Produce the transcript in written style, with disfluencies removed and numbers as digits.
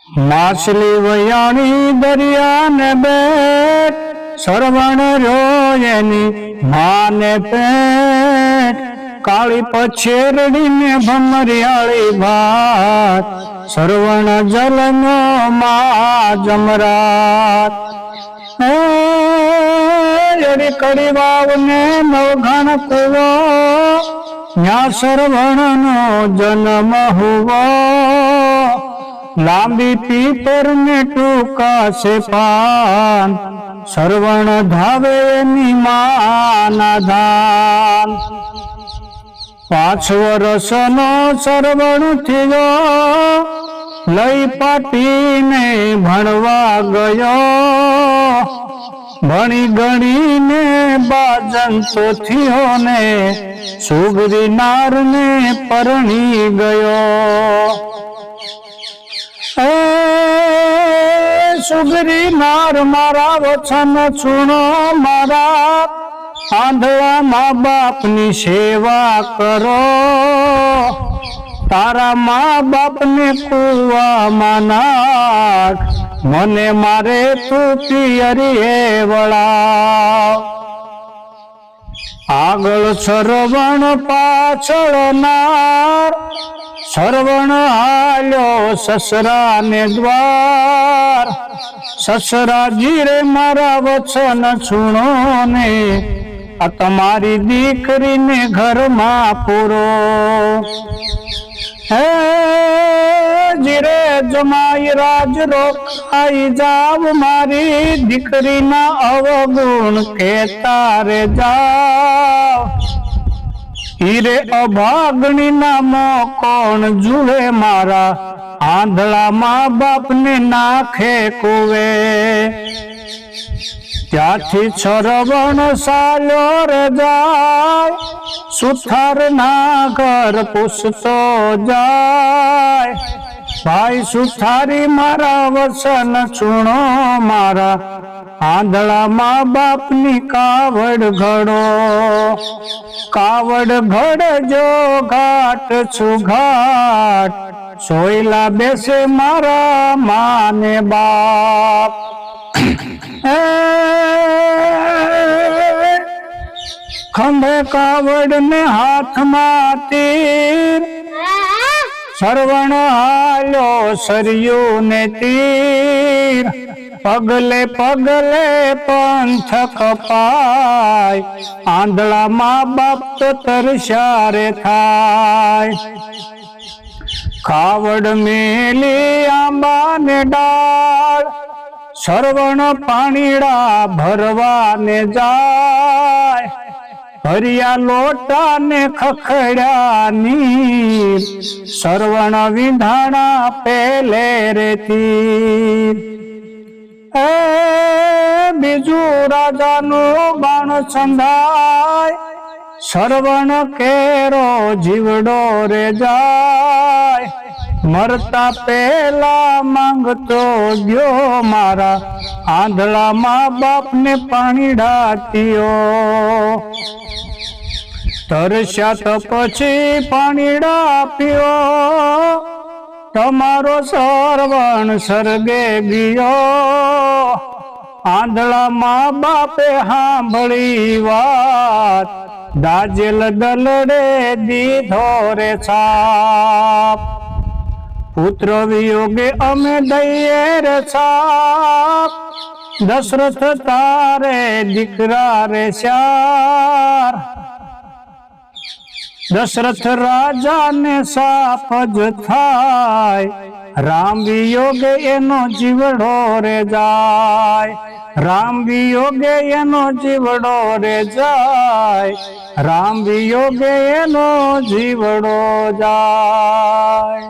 માછલી વયાણી દરિયાને બેટ, સરવણ રહ્યો એની માને પેટ, કાળી પછેરડીને ભમરિયાળી ભાત, સરવણ જલનો મા જમરાત. એડી કડી વાવને નવઘણ કુવો, ન્યા સરવણનો જન્મ હુવો. લાંબી પીપર ને ટૂંકા છે પાન, સરવણ ધાવે એની માના ધાન. 5 વર્ષનો સરવણ થયો, લઈ પાટીને ભણવા ગયો. ભણી ગણીને બાજંતો થયો ને, સુગરી નારને પરણી ગયો. સુગરી નાર મારા વચન સુણો મારા, આંધળા મા બાપની સેવા કરો. તારા મા બાપને કુવામાં નાખ, મને મારે તું પિયરીએ વળાવ. આગળ સરવણ પાછળ નાર, સરવણ હાલ્યો સસરાને દ્વાર. સસરાજી રે મારા વચન સુણો ને, આ તમારી દીકરીને ઘરમાં પૂરો. હે જીરે જમાઈ રાજ રોકાઈ જાવ, મારી દીકરીના અવગુણ કેતા રે જાવ. હીરે અભાગણી નામો કોણ જુએ, મારા આંધળા મા બાપને નાખે કુવે. ત્યાંથી સરવણ સાલ્યો રે જાય, સુથારના ઘર પૂછતો જાય. ભાઈ સુથારી મારા વચન સુણો મારા, આંધળા મા બાપની કાવડ ઘડો. કાવડ ઘડજો ઘાટ છુઘાટ, સોયલા બેસે મારા માને બાપ. ખંભે કાવડ ને હાથમાં તીર, સરવણ હાલ્યો સરયું ને તીર. પગલે પગલે પંથ કપાય, આંધળા મા બાપ તો તરસ્યા રે થાય. કાવડ મેલી આંબાને ડાળ, સરવણ પાણીડા ભરવાને જાય. ભર્યા લોટાને ખખડ્યા નીર, સરવણ વિંધાણા પેલે રેતી. બીજું રાજાનું બાણ સંધાય, સરવણ કેરો જીવડો રે જાય. મરતા પેલા માંગતો ગયો, મારા આંધળા મા બાપને પાણીડા પીયો. તરસ્યા તો પછી પાણીડા પીયો, તમારો સરવણ સરગે ગયો. આંધળા મા બાપે સાંભળી વાત, દાજેલ દલડે દીધો રે છાપ. પુત્ર વિયોગે અમે દઈએ રે છાપ, દશરથ તારે દીકરા રે 4. દશરથ રાજાને સાપ જ થાય, રામ વિયોગે એનો જીવડો રે જાય. રામ વિયોગે એનો જીવડો રે જાય, રામ વિયોગે એનો જીવડો જાય.